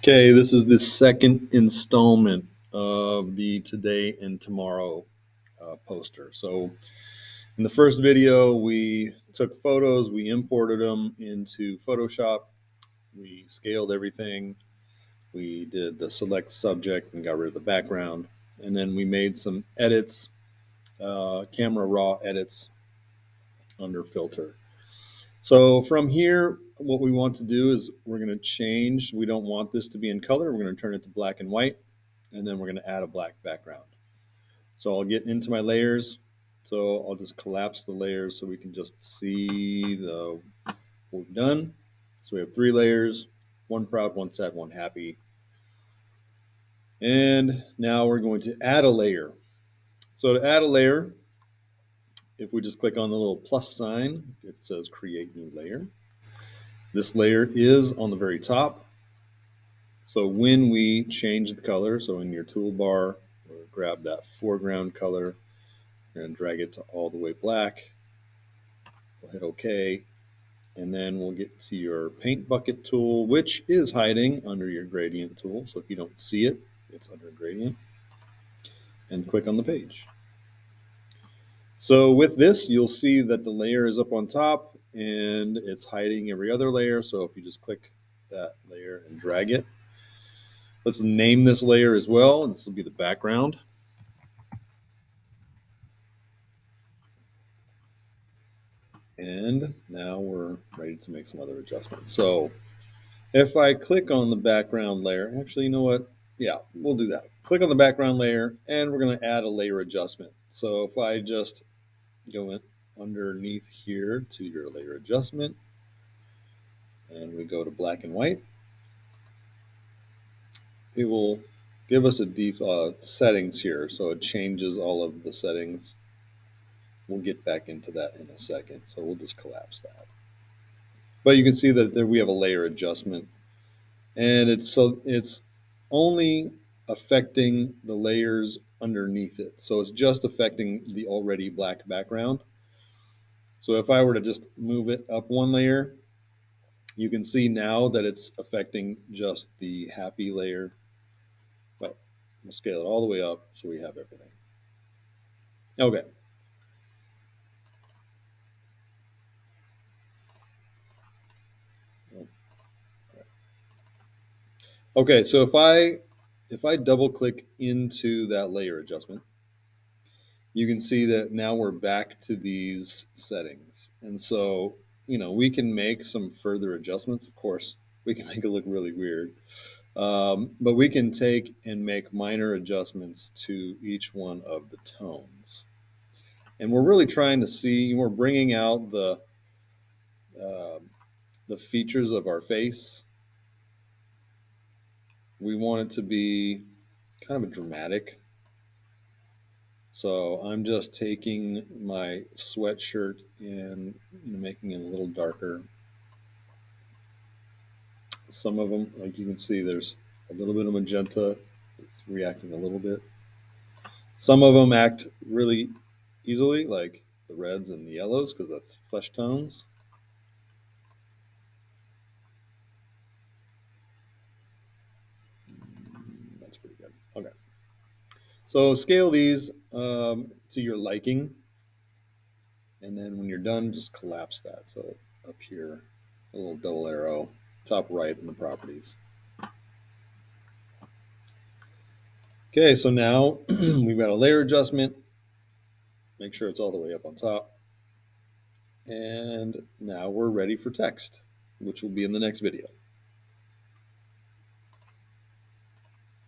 Okay, this is the second installment of the Today and Tomorrow poster. So, in the first video, we took photos, we imported them into Photoshop, we scaled everything, we did the select subject and got rid of the background, and then we made some edits, camera raw edits under filter. So from here, what we want to do is we're going to change. We don't want this to be in color. We're going to turn it to black and white, and then we're going to add a black background. So I'll get into my layers. So I'll just collapse the layers so we can just see what we've done. So we have 3 layers, one proud, one sad, one happy. And now we're going to add a layer. So to add a layer, if we just click on the little plus sign, it says create new layer. This layer is on the very top. So when we change the color, so in your toolbar, we'll grab that foreground color and drag it to all the way black. We'll hit OK. And then we'll get to your paint bucket tool, which is hiding under your gradient tool. So if you don't see it, it's under gradient. And click on the page. So with this, you'll see that the layer is up on top and it's hiding every other layer. So if you just click that layer and drag it, let's name this layer as well. This will be the background. And now we're ready to make some other adjustments. So if I click on the background layer, actually, you know what? Yeah, we'll do that. Click on the background layer and we're going to add a layer adjustment. So if I just go in underneath here to your layer adjustment and we go to black and white, it will give us a default settings here. So it changes all of the settings. We'll get back into that in a second. So we'll just collapse that. But you can see that there we have a layer adjustment, and it's only affecting the layers underneath it. So it's just affecting the already black background. So if I were to just move it up one layer, you can see now that it's affecting just the happy layer. But we'll scale it all the way up so we have everything. Okay. Okay, so if I double click into that layer adjustment, you can see that now we're back to these settings. And so, we can make some further adjustments. Of course, we can make it look really weird. But we can take and make minor adjustments to each one of the tones. And we're really trying to see, we're bringing out the features of our face. We want it to be kind of a dramatic. So I'm just taking my sweatshirt and making it a little darker. Some of them, like you can see, there's a little bit of magenta. It's reacting a little bit. Some of them act really easily, like the reds and the yellows, because that's flesh tones. That's pretty good. Okay. So scale these to your liking. And then when you're done, just collapse that. So up here, a little double arrow, top right in the properties. Okay, so now we've got a layer adjustment. Make sure it's all the way up on top. And now we're ready for text, which will be in the next video.